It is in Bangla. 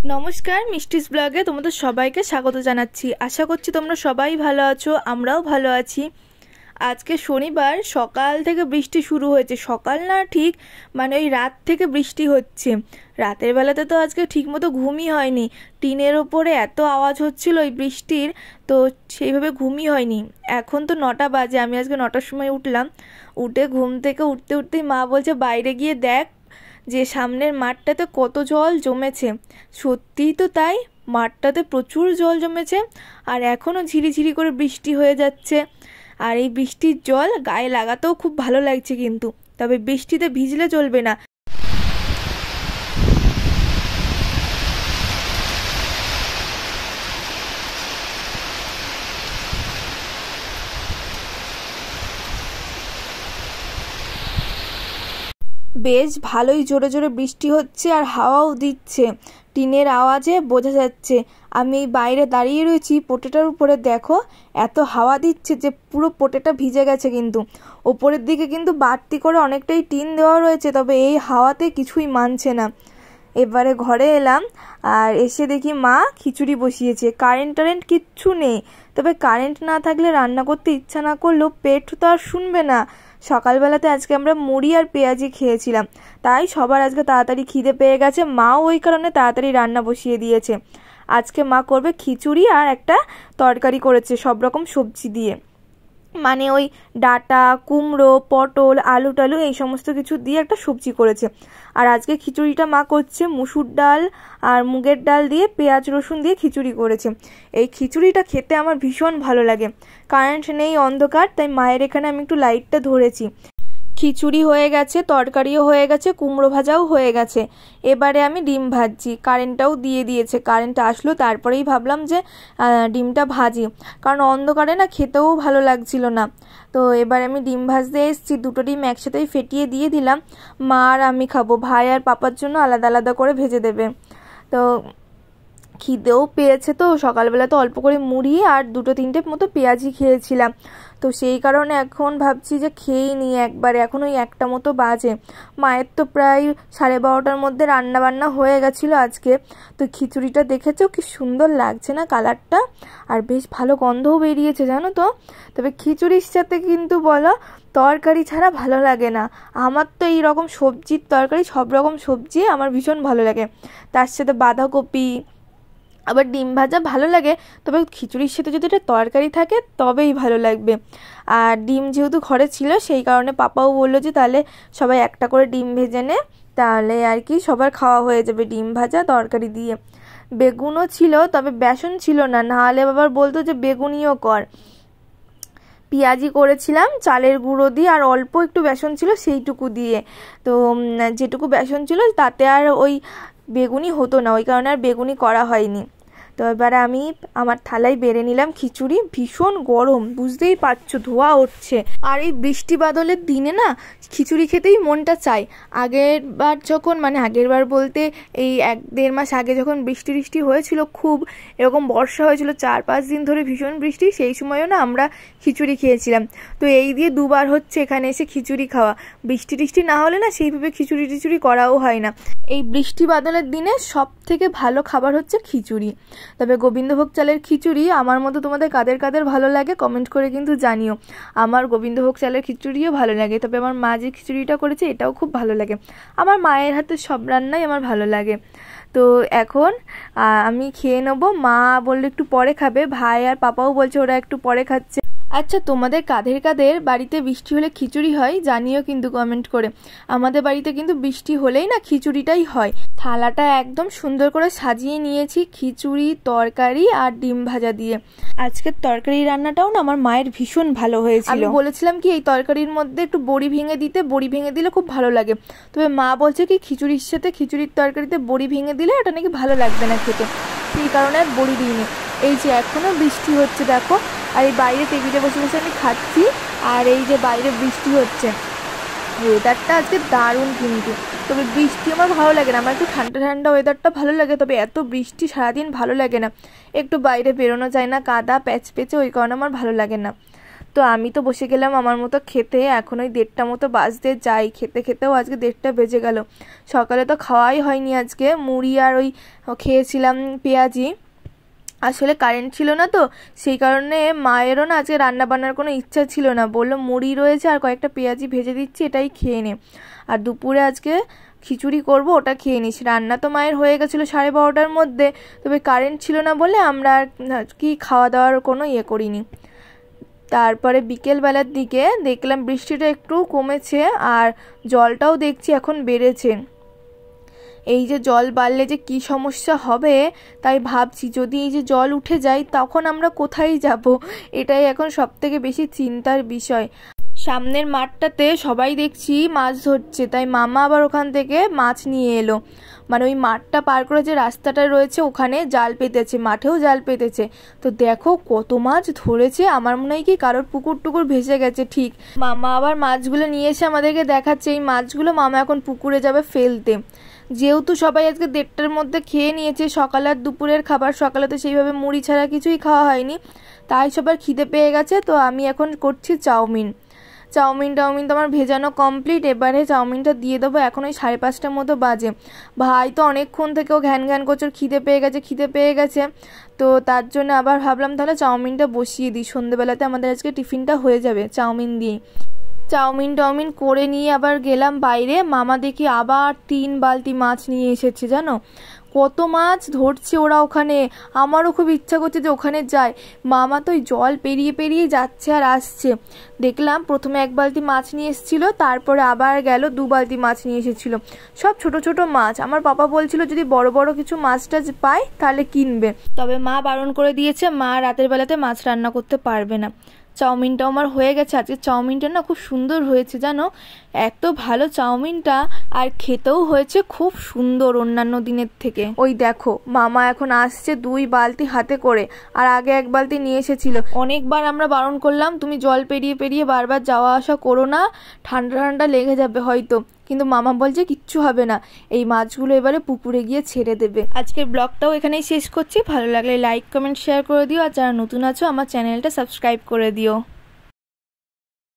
নমস্কার, মিষ্টিস ব্লগে তোমাদের সবাইকে স্বাগত জানাচ্ছি। আশা করছি তোমরা সবাই ভালো আছো, আমরাও ভালো আছি। আজকে শনিবার, সকাল থেকে বৃষ্টি শুরু হয়েছে। সকাল না ঠিক, মানে ওই রাত থেকে বৃষ্টি হচ্ছে। রাতের বেলাতে তো আজকে ঠিকমতো ঘুমই হয়নি। টিনের ওপরে এত আওয়াজ হচ্ছিল ওই বৃষ্টির, তো সেইভাবে ঘুমই হয়নি। এখন তো 9টা বাজে, আমি আজকে 9টার সময় উঠলাম। উঠে ঘুম থেকে উঠতে উঠতেই মা বলছে বাইরে গিয়ে দেখ যে সামনের মাঠটাতে কত জল জমেছে। সত্যিই তো তাই, মাঠটাতে প্রচুর জল জমেছে, আর এখনও ঝিরিঝিরি করে বৃষ্টি হয়ে যাচ্ছে। আর এই বৃষ্টির জল গায়ে লাগাতেও খুব ভালো লাগছে, কিন্তু তবে বৃষ্টিতে ভিজলে চলবে না। বেশ ভালোই জোরে জোরে বৃষ্টি হচ্ছে, আর হাওয়াও দিচ্ছে। টিনের আওয়াজে বোঝা যাচ্ছে। আমি বাইরে দাঁড়িয়ে রয়েছি পোটেটার উপরে, দেখো এত হাওয়া দিচ্ছে যে পুরো পোটেটা ভিজে গেছে। কিন্তু ওপরের দিকে কিন্তু বাড়তি করে অনেকটাই টিন দেওয়া রয়েছে, তবে এই হাওয়াতে কিছুই মানছে না। এবারে ঘরে এলাম, আর এসে দেখি মা খিচুড়ি বসিয়েছে। কারেন্ট কিচ্ছু নেই, তবে কারেন্ট না থাকলে রান্না করতে ইচ্ছা না করলেও পেট তো আর শুনবে না। সকালবেলাতে আজকে আমরা মুড়ি আর পেঁয়াজি খেয়েছিলাম, তাই সবার আজকে তাড়াতাড়ি খিদে পেয়ে গেছে। মাও ওই কারণে তাড়াতাড়ি রান্না বসিয়ে দিয়েছে। আজকে মা করবে খিচুড়ি, আর একটা তরকারি করেছে সব রকম সবজি দিয়ে, মানে ওই ডাঁটা, কুমড়ো, পটল, আলু টালু এই সমস্ত কিছু দিয়ে একটা সবজি করেছে। আর আজকে খিচুড়িটা মা করছে মুসুর ডাল আর মুগের ডাল দিয়ে, পেঁয়াজ রসুন দিয়ে খিচুড়ি করেছে। এই খিচুড়িটা খেতে আমার ভীষণ ভালো লাগে। কারেন্ট নেই, অন্ধকার, তাই মায়ের এখানে আমি একটু লাইটটা ধরেছি। খিচুড়ি হয়ে গেছে, তরকারিও হয়ে গেছে, কুমড়ো ভাজাও হয়ে গেছে। এবারে আমি ডিম ভাজছি। কারেন্টটাও দিয়ে দিয়েছে, কারেন্ট আসলো তারপরেই ভাবলাম যে ডিমটা ভাজি, কারণ অন্ধকারে না খেতেও ভালো লাগছিল না। তো এবার আমি ডিম ভাজতে এসেছি, দুটো ডিম একসাথেই ফেটিয়ে দিয়ে দিলাম। মা আর আমি খাবো, ভাই আর পাপার জন্য আলাদা আলাদা করে ভেজে দেবে। তো খিদেও পেয়েছে, তো সকালবেলা তো অল্প করে মুড়ি আর দুটো তিনটে মতো পেঁয়াজি খেয়েছিলাম, তো সেই কারণে এখন ভাবছি যে খেয়েই নিই একবারে। এখন ওই 1টা মতো বাজে। মায়ের তো প্রায় 12:30টার মধ্যে রান্না বান্না হয়ে গেছিলো আজকে। তো খিচুড়িটা দেখেছো কি সুন্দর লাগছে না কালারটা, আর বেশ ভালো গন্ধও বেরিয়েছে জানো তো। তবে খিচুড়ির সাথে কিন্তু বলো তরকারি ছাড়া ভালো লাগে না। আমার তো এই রকম সবজির তরকারি, সব রকম সবজি আমার ভীষণ ভালো লাগে। তার সাথে বাঁধাকপি, আবার ডিম ভাজা ভালো লাগে, তবে খিচুড়ির সাথে যদি একটা তরকারি থাকে তবেই ভালো লাগবে। আর ডিম যেহেতু ঘরে ছিল, সেই কারণে পাপাও বললো যে তাহলে সবাই একটা করে ডিম ভেজে নে, তাহলে আর কি সবার খাওয়া হয়ে যাবে ডিম ভাজা তরকারি দিয়ে। বেগুনও ছিল, তবে বেসন ছিল না, নাহলে বাবার বলতো যে বেগুনিও কর। পেঁয়াজি করেছিলাম চালের গুঁড়ো দিয়ে, আর অল্প একটু বেসন ছিল সেইটুকু দিয়ে। তো যেটুকু বেসন ছিল তাতে আর ওই বেগুনি হতো না, ওই কারণে আর বেগুনি করা হয়নি। তো এবারে আমি আমার থালায় বেড়ে নিলাম খিচুড়ি। ভীষণ গরম, বুঝতেই পারছো, ধোয়া উঠছে। আর এই বৃষ্টি বাদলের দিনে না খিচুড়ি খেতেই মনটা চায়। আগের বার বলতে এই 1-1.5 মাস আগে যখন বৃষ্টি হয়েছিল, খুব এরকম বর্ষা হয়েছিল 4-5 দিন ধরে ভীষণ বৃষ্টি, সেই সময়ও না আমরা খিচুড়ি খেয়েছিলাম। তো এই দিয়ে দুবার হচ্ছে এখানে এসে খিচুড়ি খাওয়া। বৃষ্টি না হলে না সেইভাবে খিচুড়ি করাও হয় না। এই বৃষ্টি বাদলের দিনে সব থেকে ভালো খাবার হচ্ছে খিচুড়ি। তবে গোবিন্দভোগ চালের খিচুড়ি আমার মতো তোমাদের কাদের কাদের ভালো লাগে কমেন্ট করে কিন্তু জানিও। আমার গোবিন্দভোগ চালের খিচুড়িও ভালো লাগে, তবে আমার মা যে খিচুড়িটা করেছে এটাও খুব ভালো লাগে। আমার মায়ের হাতে সব রান্নাই আমার ভালো লাগে। তো এখন আমি খেয়ে নেবো। মা বললো একটু পরে খাবে, ভাই আর পাপাও বলছে ওরা একটু পরে খাচ্ছে। আচ্ছা, তোমাদের কাদের কাদের বাড়িতে বৃষ্টি হলে খিচুড়ি হয় জানিও কিন্তু কমেন্ট করে। আমাদের বাড়িতে কিন্তু বৃষ্টি হলেই না খিচুড়িটাই হয়। থালাটা একদম সুন্দর করে সাজিয়ে নিয়েছি খিচুড়ি, তরকারি আর ডিম ভাজা দিয়ে। আজকের তরকারি রান্নাটাও না আমার মায়ের ভীষণ ভালো হয়েছিল। আমি বলেছিলাম কি এই তরকারির মধ্যে একটু বড়ি ভেঙে দিতে, বড়ি ভেঙে দিলে খুব ভালো লাগে। তবে মা বলছে কি খিচুড়ির সাথে, খিচুড়ির তরকারিতে বড়ি ভেঙে দিলে ওটা নাকি ভালো লাগবে না খেতে, সেই কারণে আর বড়ি দিইনি। এই যে এখনও বৃষ্টি হচ্ছে দেখো, আর এই বাইরে টেবিলে বসে বসে আমি খাচ্ছি, আর এই যে বাইরে বৃষ্টি হচ্ছে। ওয়েদারটা আজকে দারুণ কিন্তু। তবে বৃষ্টি আমার ভালো লাগে না, আমার একটু ঠান্ডা ঠান্ডা ওয়েদারটা ভালো লাগে, তবে এত বৃষ্টি সারাদিন ভালো লাগে না। একটু বাইরে বেরোনো যায় না, কাদা প্যাচ পেঁচে, ওই কারণে আমার ভালো লাগে না। তো আমি তো বসে গেলাম আমার মতো খেতে। এখন ওই 1:30 মতো বাজতে যাই, খেতে খেতেও আজকে 1:30 বেজে গেল। সকালে তো খাওয়াই হয়নি আজকে, মুড়ি আর ওই খেয়েছিলাম পেঁয়াজি। আসলে কারেন্ট ছিল না তো সেই কারণে মায়েরও না আজকে রান্না বান্নার কোনো ইচ্ছা ছিল না, বললো মুড়ি রয়েছে আর কয়েকটা পেঁয়াজি ভেজে দিচ্ছি, এটাই খেয়ে নে। আর দুপুরে আজকে খিচুড়ি করব, ওটা খেয়ে নিস। রান্না তো মায়ের হয়ে গেছিলো 12:30টার মধ্যে, তবে কারেন্ট ছিল না বলে আমরা আর কি খাওয়া দাওয়ার কোনো করিনি। তারপরে বিকেলবেলার দিকে দেখলাম বৃষ্টিটা একটু কমেছে আর জলটাও দেখছি এখন বেড়েছে। এই যে জল বাড়লে যে কি সমস্যা হবে তাই ভাবছি, যদি এই যে জল উঠে যায় তখন আমরা কোথায় যাব, এটাই এখন সবথেকে বেশি চিন্তার বিষয়। সামনের মাঠটাতে সবাই দেখছি মাছ ধরছে, তাই মামা আবার ওখান থেকে মাছ নিয়ে এলো। মানে ওই মাঠটা পার করে যে রাস্তাটা রয়েছে ওখানে জাল পেতেছে, মাঠেও জাল পেতেছে। তো দেখো কত মাছ ধরেছে, আমার মনে হয় কি কারোর পুকুর টুকুর ভেসে গেছে। ঠিক মামা আবার মাছগুলো নিয়ে এসে আমাদেরকে দেখাচ্ছে, এই মাছগুলো মামা এখন পুকুরে যাবে ফেলতে। যেহেতু সবাই আজকে 1:30টার মধ্যে খেয়ে নিয়েছে, সকাল আর দুপুরের খাবার, সকালে তো সেইভাবে মুড়ি ছাড়া কিছুই খাওয়া হয়নি, তাই সবার খিদে পেয়ে গেছে। তো আমি এখন করছি চাউমিন তো আমার ভেজানো কমপ্লিট। এবারে চাউমিনটা দিয়ে দেবো, এখন ওই 5:30টার মতো বাজে। ভাই তো অনেকক্ষণ থেকেও ঘ্যান ঘ্যান করছে, খিদে পেয়ে গেছে। তো তার জন্য আবার ভাবলাম তাহলে চাউমিনটা বসিয়ে দিই, সন্ধ্যেবেলাতে আমাদের আজকে টিফিনটা হয়ে যাবে চাউমিন দিয়ে। চাউমিন করে নিয়ে আবার গেলাম বাইরে। মামা দেখি আবার 3 বালতি মাছ নিয়ে এসেছে, জানো কত মাছ ধরছে ওরা ওখানে। আমারও খুব ইচ্ছা করছে যে ওখানে যাই। মামা তো ওই জল পেরিয়ে যাচ্ছে আর আসছে। দেখলাম প্রথমে 1 বালতি মাছ নিয়ে এসেছিল, তারপরে আবার গেল 2 বালতি মাছ নিয়ে এসেছিল, সব ছোট ছোট মাছ। আমার পাপা বলছিল যদি বড় বড় কিছু মাছটা পায় তাহলে কিনবে, তবে মা বারণ করে দিয়েছে, মা রাতের বেলাতে মাছ রান্না করতে পারবে না। চাউমিনটাও আমার হয়ে গেছে। আজকে চাউমিনটা না খুব সুন্দর হয়েছে, জানো এত ভালো চাউমিনটা, আর খেতেও হয়েছে খুব সুন্দর অন্যান্য দিনের থেকে। ওই দেখো মামা এখন আসছে 2 বালতি হাতে করে, আর আগে 1 বালতি নিয়ে এসেছিল। অনেকবার আমরা বারণ করলাম তুমি জল পেরিয়ে বারবার যাওয়া আসা করো না, ঠান্ডা লেগে যাবে হয়তো, কিন্তু মামা বলছে কিচ্ছু হবে না, এই মাছগুলো এবারে পুকুরে গিয়ে ছেড়ে দেবে। আজকের ব্লগটাও এখানেই শেষ করছি। ভালো লাগলে লাইক কমেন্ট শেয়ার করে দিও, আর যারা নতুন আছো আমার চ্যানেলটা সাবস্ক্রাইব করে দিও।